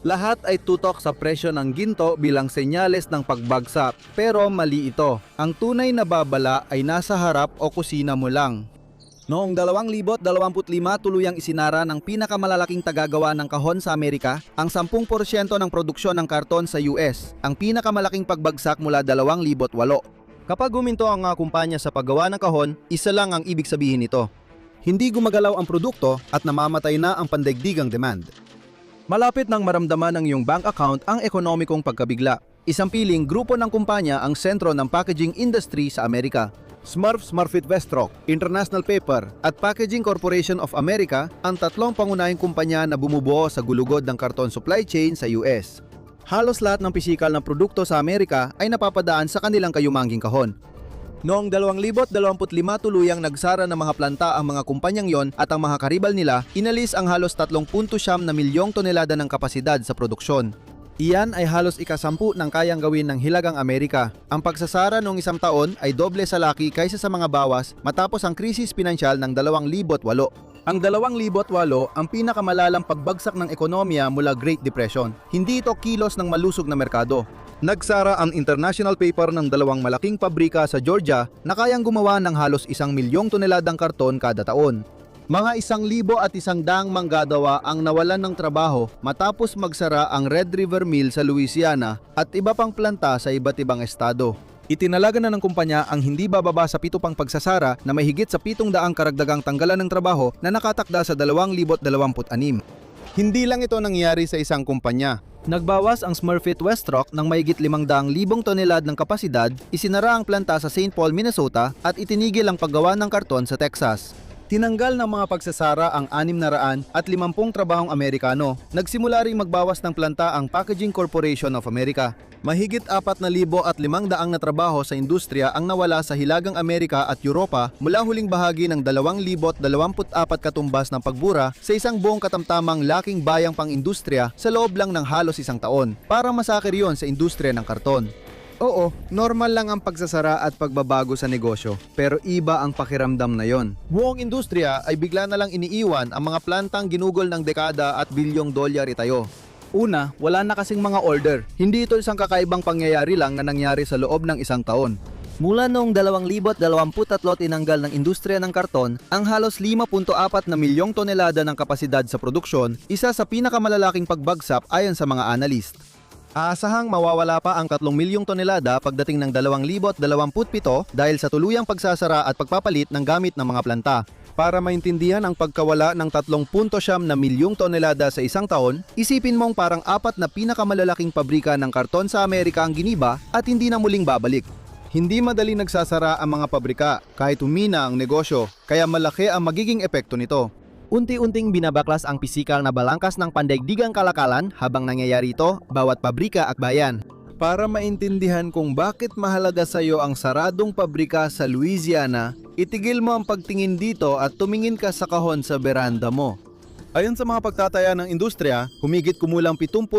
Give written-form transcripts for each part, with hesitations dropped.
Lahat ay tutok sa presyo ng ginto bilang senyales ng pagbagsak, pero mali ito. Ang tunay na babala ay nasa harap o kusina mo lang. Noong 2025, tuluyang isinara ng pinakamalalaking tagagawa ng kahon sa Amerika ang 10% ng produksyon ng karton sa US, ang pinakamalaking pagbagsak mula 2008. Kapag huminto ang mga kumpanya sa paggawa ng kahon, isa lang ang ibig sabihin nito. Hindi gumagalaw ang produkto at namamatay na ang pandaigdigang demand. Malapit nang maramdaman ng iyong bank account ang ekonomikong pagkabigla. Isang piling grupo ng kumpanya ang sentro ng packaging industry sa Amerika. Smurfit Westrock, International Paper at Packaging Corporation of America ang tatlong pangunahing kumpanya na bumubuo sa gulugod ng karton supply chain sa US. Halos lahat ng pisikal na produkto sa Amerika ay napapadaan sa kanilang kayumanging kahon. Noong 2025, tuluyang nagsara ng mga planta ang mga kumpanyang yon at ang mga karibal nila inalis ang halos 3.9 na milyong tonelada ng kapasidad sa produksyon. Iyan ay halos ika-10 ng kayang gawin ng Hilagang Amerika. Ang pagsasara noong isang taon ay doble sa laki kaysa sa mga bawas matapos ang krisis pinansyal ng 2008. Ang 2008 ang pinakamalalang pagbagsak ng ekonomiya mula Great Depression. Hindi ito kilos ng malusog na merkado. Nagsara ang International Paper ng dalawang malaking pabrika sa Georgia na kayang gumawa ng halos 1 milyong toneladang karton kada taon. Mga 1,100 manggagawa ang nawalan ng trabaho matapos magsara ang Red River Mill sa Louisiana at iba pang planta sa iba't ibang estado. Itinalaga na ng kumpanya ang hindi bababa sa 7 pang pagsasara na may higit sa 700 karagdagang tanggalan ng trabaho na nakatakda sa 2026. Hindi lang ito nangyari sa isang kumpanya. Nagbawas ang Smurfit Westrock ng mahigit 500,000 tonelad ng kapasidad, isinara ang planta sa St. Paul, Minnesota at itinigil ang paggawa ng karton sa Texas. Tinanggal ng mga pagsasara ang 650 trabahong Amerikano. Nagsimula ring magbawas ng planta ang Packaging Corporation of America. Mahigit 4,500 na trabaho sa industriya ang nawala sa Hilagang Amerika at Europa mula huling bahagi ng 2024 katumbas ng pagbura sa isang buong katamtamang laking bayang pang-industriya sa loob lang ng halos isang taon. Parang masakir yon sa industriya ng karton. Oo, normal lang ang pagsasara at pagbabago sa negosyo, pero iba ang pakiramdam na yon. Buong industriya ay bigla na lang iniiwan ang mga plantang ginugol ng dekada at bilyong dolyar itayo. Una, wala na kasing mga order. Hindi ito isang kakaibang pangyayari lang na nangyari sa loob ng isang taon. Mula noong 2023 tinanggal ng industriya ng karton ang halos 5.4 na milyong tonelada ng kapasidad sa produksyon, isa sa pinakamalalaking pagbagsak ayon sa mga analyst. Aasahang mawawala pa ang 3 milyong tonelada pagdating ng 2027 dahil sa tuluyang pagsasara at pagpapalit ng gamit ng mga planta. Para maintindihan ang pagkawala ng 3.9 na milyong tonelada sa isang taon, isipin mong parang 4 na pinakamalalaking pabrika ng karton sa Amerika ang giniba at hindi na muling babalik. Hindi madali nagsasara ang mga pabrika kahit humina ang negosyo, kaya malaki ang magiging epekto nito. Unti-unting binabaklas ang pisikal na balangkas ng pandaigdigang kalakalan habang nangyayari ito bawat pabrika at bayan. Para maintindihan kung bakit mahalaga sa iyo ang saradong pabrika sa Louisiana, itigil mo ang pagtingin dito at tumingin ka sa kahon sa beranda mo. Ayon sa mga pagtataya ng industriya, humigit kumulang 75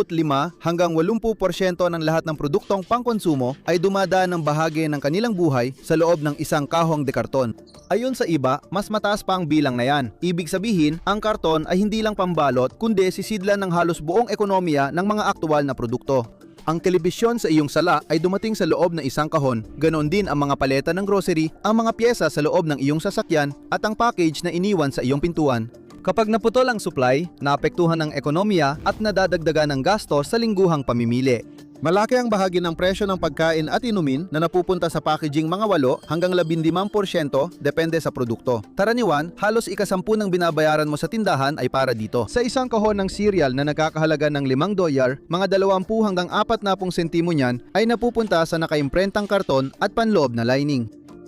hanggang 80% ng lahat ng produktong pangkonsumo ay dumadaan ng bahagi ng kanilang buhay sa loob ng isang kahong de karton. Ayon sa iba, mas mataas pa ang bilang na yan. Ibig sabihin, ang karton ay hindi lang pambalot kundi sisidlan ng halos buong ekonomiya ng mga aktual na produkto. Ang telebisyon sa iyong sala ay dumating sa loob ng isang kahon, ganon din ang mga paleta ng grocery, ang mga pyesa sa loob ng iyong sasakyan at ang package na iniwan sa iyong pintuan. Kapag naputol ang supply, naapektuhan ang ekonomiya at nadadagdagan ng gastos sa lingguhang pamimili. Malaki ang bahagi ng presyo ng pagkain at inumin na napupunta sa packaging mga 8 hanggang 15% depende sa produkto. Karaniwan, halos ika-10 ng binabayaran mo sa tindahan ay para dito. Sa isang kahon ng cereal na nagkakahalaga ng $5, mga 20 hanggang 40 sentimo niyan ay napupunta sa nakaimprentang karton at panloob na lining.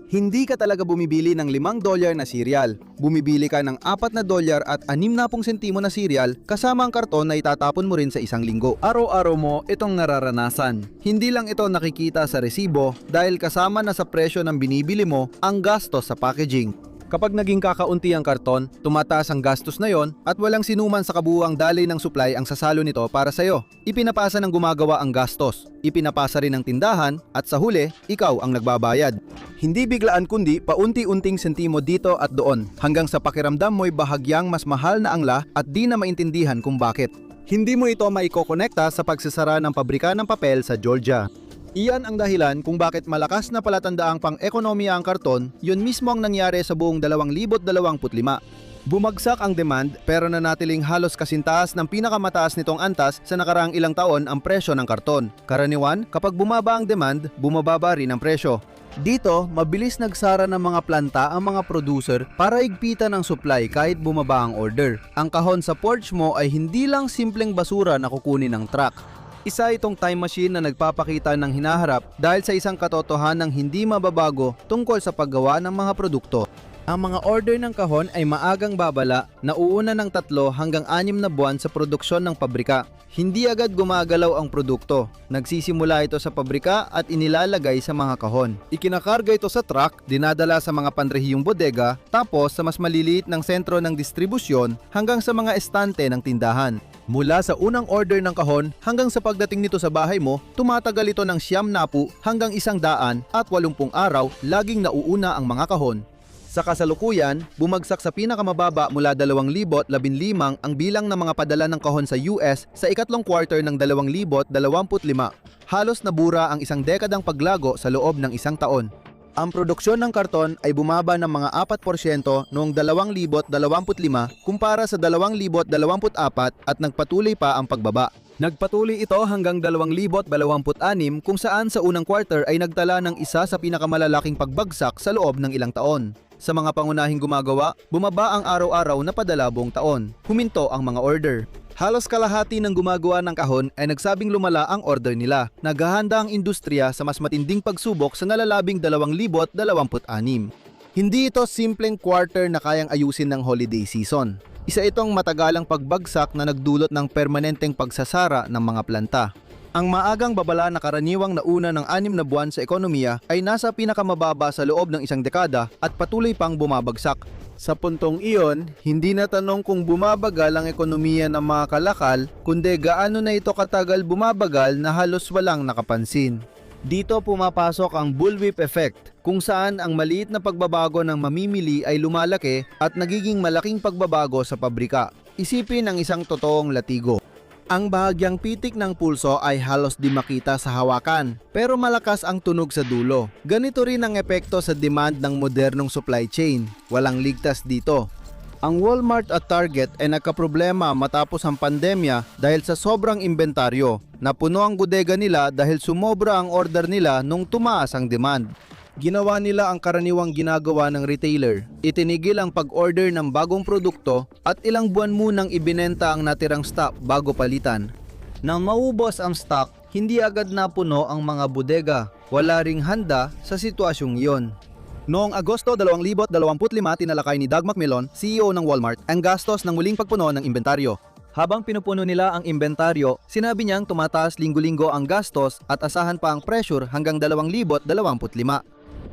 Hindi ka talaga bumibili ng $5 na cereal. Bumibili ka ng $4 at 60 sentimo na cereal kasama ang karton na itatapon mo rin sa isang linggo. Araw-araw mo itong nararanasan. Hindi lang ito nakikita sa resibo dahil kasama na sa presyo ng binibili mo ang gastos sa packaging. Kapag naging kakaunti ang karton, tumataas ang gastos na yon at walang sinuman sa kabuuang daloy ng supply ang sasalo nito para sa'yo. Ipinapasa ng gumagawa ang gastos, ipinapasa rin ng tindahan at sa huli, ikaw ang nagbabayad. Hindi biglaan kundi paunti-unting sentimo dito at doon hanggang sa pakiramdam mo'y bahagyang mas mahal na ang la at di na maintindihan kung bakit. Hindi mo ito maikokonekta sa pagsasara ng pabrika ng papel sa Georgia. Iyan ang dahilan kung bakit malakas na palatandaang pang-ekonomiya ang karton, yun mismo ang nangyari sa buong 2025. Bumagsak ang demand pero nanatiling halos kasintaas ng pinakamataas nitong antas sa nakaraang ilang taon ang presyo ng karton. Karaniwan, kapag bumaba ang demand, bumababa rin ang presyo. Dito, mabilis nagsara ng mga planta ang mga producer para igpitan ang supply kahit bumaba ang order. Ang kahon sa porch mo ay hindi lang simpleng basura na kukunin ng truck. Isa itong time machine na nagpapakita ng hinaharap dahil sa isang katotohanang hindi mababago tungkol sa paggawa ng mga produkto. Ang mga order ng kahon ay maagang babala na uuna ng 3 hanggang 6 na buwan sa produksyon ng pabrika. Hindi agad gumagalaw ang produkto. Nagsisimula ito sa pabrika at inilalagay sa mga kahon. Ikinakarga ito sa truck, dinadala sa mga panrehiyong bodega, tapos sa mas maliliit ng sentro ng distribusyon hanggang sa mga estante ng tindahan. Mula sa unang order ng kahon hanggang sa pagdating nito sa bahay mo, tumatagal ito ng 90 hanggang 180 araw, laging nauuna ang mga kahon. Sa kasalukuyan, bumagsak sa pinakamababa mula 2015 ang bilang ng mga padala ng kahon sa US sa ikatlong quarter ng 2025. Halos nabura ang isang dekadang paglago sa loob ng isang taon. Ang produksyon ng karton ay bumaba ng mga 4% noong 2025 kumpara sa 2024 at nagpatuloy pa ang pagbaba. Nagpatuloy ito hanggang 2026 kung saan sa unang quarter ay nagtala ng isa sa pinakamalalaking pagbagsak sa loob ng ilang taon. Sa mga pangunahing gumagawa, bumaba ang araw-araw na padala buong taon. Huminto ang mga order. Halos kalahati ng gumagawa ng kahon ay nagsabing lumala ang order nila. Naghahanda ang industriya sa mas matinding pagsubok sa nalalabing 2026. Hindi ito simpleng quarter na kayang ayusin ng holiday season. Isa itong matagalang pagbagsak na nagdulot ng permanenteng pagsasara ng mga planta. Ang maagang babala na karaniwang nauna ng 6 na buwan sa ekonomiya ay nasa pinakamababa sa loob ng isang dekada at patuloy pang bumabagsak. Sa puntong iyon, hindi na tanong kung bumabagal ang ekonomiya ng mga kalakal, kundi gaano na ito katagal bumabagal na halos walang nakapansin. Dito pumapasok ang bullwhip effect, kung saan ang maliit na pagbabago ng mamimili ay lumalaki at nagiging malaking pagbabago sa pabrika. Isipin ang isang totoong latigo. Ang bahagyang pitik ng pulso ay halos di makita sa hawakan, pero malakas ang tunog sa dulo. Ganito rin ang epekto sa demand ng modernong supply chain. Walang ligtas dito. Ang Walmart at Target ay nagkaproblema matapos ang pandemya dahil sa sobrang inventaryo. Napuno ang bodega nila dahil sumobra ang order nila nung tumaas ang demand. Ginawa nila ang karaniwang ginagawa ng retailer. Itinigil ang pag-order ng bagong produkto at ilang buwan munang ibinenta ang natirang stock bago palitan. Nang maubos ang stock, hindi agad napuno ang mga bodega. Wala ring handa sa sitwasyong iyon. Noong Agosto 2025, tinalakay ni Doug McMillon, CEO ng Walmart, ang gastos ng muling pagpuno ng inventaryo. Habang pinupuno nila ang inventaryo, sinabi niyang tumataas linggo-linggo ang gastos at asahan pa ang pressure hanggang 2025.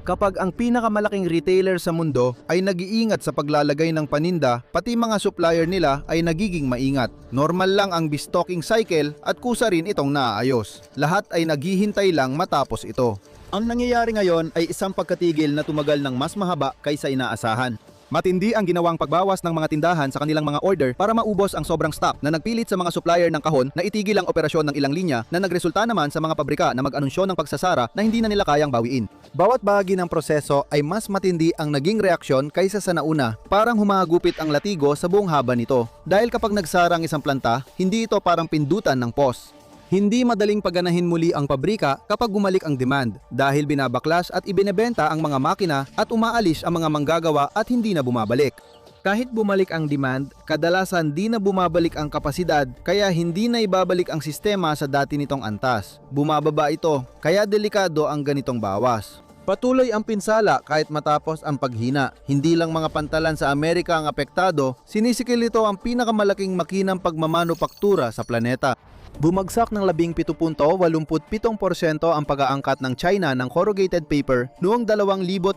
Kapag ang pinakamalaking retailer sa mundo ay nag-iingat sa paglalagay ng paninda, pati mga supplier nila ay nagiging maingat. Normal lang ang destocking cycle at kusa rin itong naaayos. Lahat ay naghihintay lang matapos ito. Ang nangyayari ngayon ay isang pagkatigil na tumagal ng mas mahaba kaysa inaasahan. Matindi ang ginawang pagbawas ng mga tindahan sa kanilang mga order para maubos ang sobrang stock na nagpilit sa mga supplier ng kahon na itigil ang operasyon ng ilang linya na nagresulta naman sa mga pabrika na mag-anunsyo ng pagsasara na hindi na nila kayang bawiin. Bawat bahagi ng proseso ay mas matindi ang naging reaksyon kaysa sa nauna. Parang humagupit ang latigo sa buong haba nito. Dahil kapag nagsara ang isang planta, hindi ito parang pindutan ng pause. Hindi madaling paganahin muli ang pabrika kapag bumalik ang demand dahil binabaklas at ibinebenta ang mga makina at umaalis ang mga manggagawa at hindi na bumabalik. Kahit bumalik ang demand, kadalasan di na bumabalik ang kapasidad kaya hindi na ibabalik ang sistema sa dati nitong antas. Bumababa ito, kaya delikado ang ganitong bawas. Patuloy ang pinsala kahit matapos ang paghina. Hindi lang mga pantalan sa Amerika ang apektado, sinisikil ito ang pinakamalaking makinang pagmamanupaktura sa planeta. Bumagsak ng 17.87% ang pag-aangkat ng China ng corrugated paper noong 2025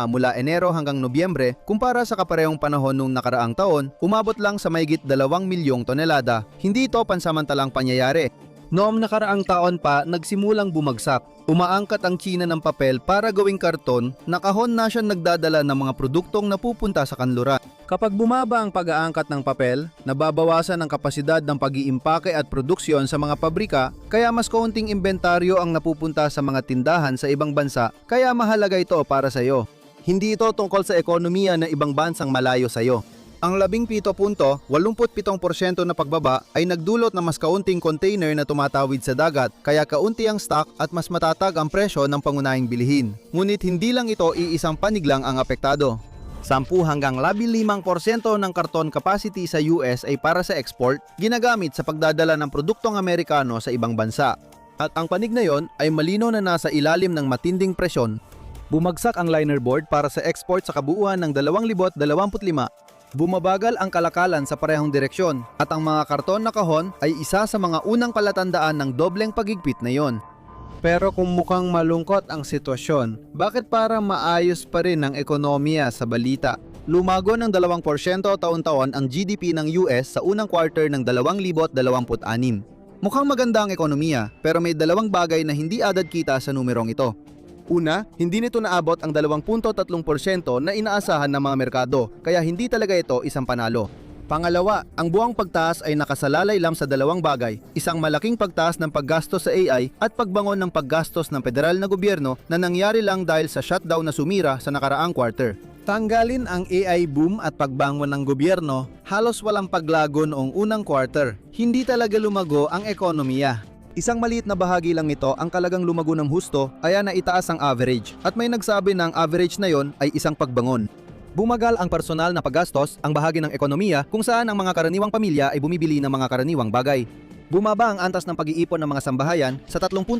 mula Enero hanggang Nobyembre kumpara sa kaparehong panahon noong nakaraang taon, umabot lang sa mahigit 2 milyong tonelada. Hindi ito pansamantalang pangyayari. Noong nakaraang taon pa, nagsimulang bumagsak. Umaangkat ang China ng papel para gawing karton, nakahon na siya nagdadala ng mga produktong napupunta sa kanluran. Kapag bumaba ang pag-aangkat ng papel, nababawasan ang kapasidad ng pag-iimpake at produksyon sa mga pabrika, kaya mas kaunting inventaryo ang napupunta sa mga tindahan sa ibang bansa, kaya mahalaga ito para sa iyo. Hindi ito tungkol sa ekonomiya ng ibang bansang malayo sa iyo. Ang 17.87% na pagbaba ay nagdulot ng mas kaunting container na tumatawid sa dagat, kaya kaunti ang stock at mas matatag ang presyo ng pangunahing bilihin. Ngunit hindi lang ito iisang panig lang ang apektado. 10 hanggang 15% ng karton capacity sa US ay para sa export, ginagamit sa pagdadala ng produktong Amerikano sa ibang bansa. At ang panig na yon ay malinaw na nasa ilalim ng matinding presyon. Bumagsak ang linerboard para sa export sa kabuuan ng 2025. Bumabagal ang kalakalan sa parehong direksyon at ang mga karton na kahon ay isa sa mga unang palatandaan ng dobleng pagigpit na yon. Pero kung mukhang malungkot ang sitwasyon, bakit parang maayos pa rin ang ekonomiya sa balita? Lumago ng 2% taon-taon ang GDP ng US sa unang quarter ng 2026. Mukhang maganda ang ekonomiya, pero may dalawang bagay na hindi agad kita sa numerong ito. Una, hindi nito naabot ang 2.3% na inaasahan ng mga merkado, kaya hindi talaga ito isang panalo. Pangalawa, ang buwang pagtaas ay nakasalalay lang sa dalawang bagay, isang malaking pagtaas ng paggastos sa AI at pagbangon ng paggastos ng federal na gobyerno na nangyari lang dahil sa shutdown na sumira sa nakaraang quarter. Tanggalin ang AI boom at pagbangon ng gobyerno, halos walang paglago noong unang quarter. Hindi talaga lumago ang ekonomiya. Isang maliit na bahagi lang nito ang kalagang lumago ng husto, kaya naitaas ang average, at may nagsabi na ang average na yon ay isang pagbangon. Bumagal ang personal na paggastos, ang bahagi ng ekonomiya kung saan ang mga karaniwang pamilya ay bumibili ng mga karaniwang bagay. Bumaba ang antas ng pag-iipon ng mga sambahayan sa 3.6%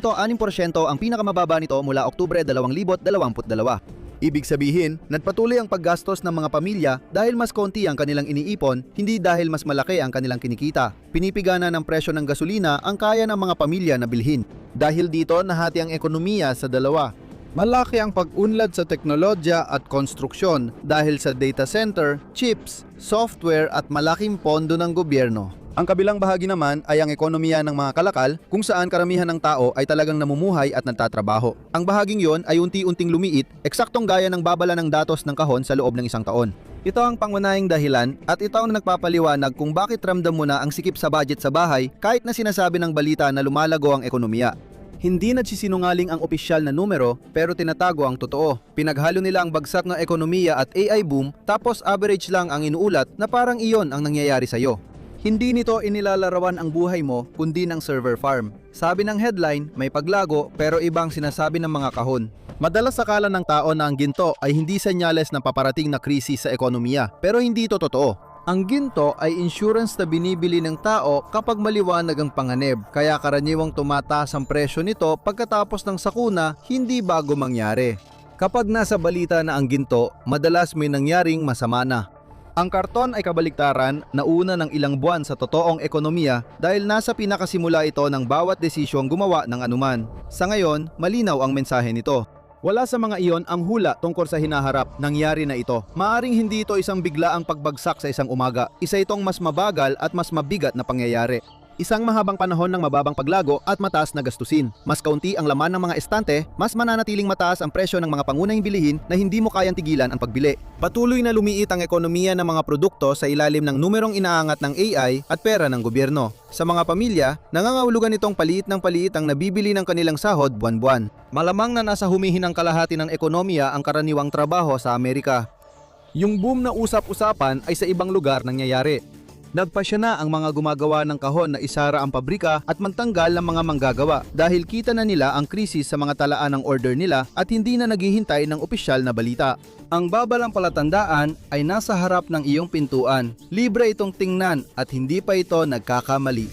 ang pinakamababa nito mula Oktubre 2022. Ibig sabihin, nagpatuloy ang paggastos ng mga pamilya dahil mas konti ang kanilang iniipon, hindi dahil mas malaki ang kanilang kinikita. Pinipigana ng presyo ng gasolina ang kaya ng mga pamilya na bilhin. Dahil dito, nahati ang ekonomiya sa dalawa. Malaki ang pag-unlad sa teknolohiya at konstruksyon dahil sa data center, chips, software at malaking pondo ng gobyerno. Ang kabilang bahagi naman ay ang ekonomiya ng mga kalakal kung saan karamihan ng tao ay talagang namumuhay at nagtatrabaho. Ang bahaging yon ay unti-unting lumiit, eksaktong gaya ng babala ng datos ng kahon sa loob ng isang taon. Ito ang pangunahing dahilan at ito ang nagpapaliwanag kung bakit ramdam mo na ang sikip sa budget sa bahay kahit na sinasabi ng balita na lumalago ang ekonomiya. Hindi nagsisinungaling ang opisyal na numero pero tinatago ang totoo. Pinaghalo nila ang bagsak ng ekonomiya at AI boom tapos average lang ang inuulat na parang iyon ang nangyayari sa iyo. Hindi nito inilalarawan ang buhay mo kundi ng server farm. Sabi ng headline, may paglago pero ibang sinasabi ng mga kahon. Madalas akala ng tao na ang ginto ay hindi senyales ng paparating na krisis sa ekonomiya pero hindi ito totoo. Ang ginto ay insurance na binibili ng tao kapag maliwanag ang panganib, kaya karaniwang tumataas ang presyo nito pagkatapos ng sakuna, hindi bago mangyari. Kapag nasa balita na ang ginto, madalas may nangyaring masama na. Ang karton ay kabaliktaran na una ng ilang buwan sa totoong ekonomiya dahil nasa pinakasimula ito ng bawat desisyong gumawa ng anuman. Sa ngayon, malinaw ang mensahe nito. Wala sa mga iyon ang hula tungkol sa hinaharap, nangyari na ito. Maaring hindi ito isang biglaang pagbagsak sa isang umaga. Isa itong mas mabagal at mas mabigat na pangyayari. Isang mahabang panahon ng mababang paglago at mataas na gastusin. Mas kaunti ang laman ng mga estante, mas mananatiling mataas ang presyo ng mga pangunahing bilihin na hindi mo kayang tigilan ang pagbili. Patuloy na lumiit ang ekonomiya ng mga produkto sa ilalim ng numerong inaangat ng AI at pera ng gobyerno. Sa mga pamilya, nangangahulugan itong paliit ng paliit ang nabibili ng kanilang sahod buwan-buwan. Malamang na nasa humihinang kalahati ng ekonomiya ang karaniwang trabaho sa Amerika. Yung boom na usap-usapan ay sa ibang lugar nangyayari. Nagpasya na ang mga gumagawa ng kahon na isara ang pabrika at magtanggal ng mga manggagawa dahil kita na nila ang krisis sa mga talaan ng order nila at hindi na naghihintay ng opisyal na balita. Ang babalang palatandaan ay nasa harap ng iyong pintuan. Libre itong tingnan at hindi pa ito nagkakamali.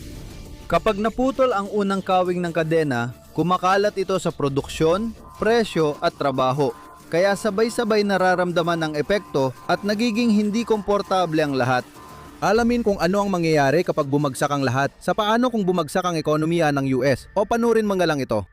Kapag naputol ang unang kawing ng kadena, kumakalat ito sa produksyon, presyo at trabaho. Kaya sabay-sabay nararamdaman ang epekto at nagiging hindi komportable ang lahat. Alamin kung ano ang mangyayari kapag bumagsak ang lahat sa paano kung bumagsak ang ekonomiya ng US o panurin mga lang ito.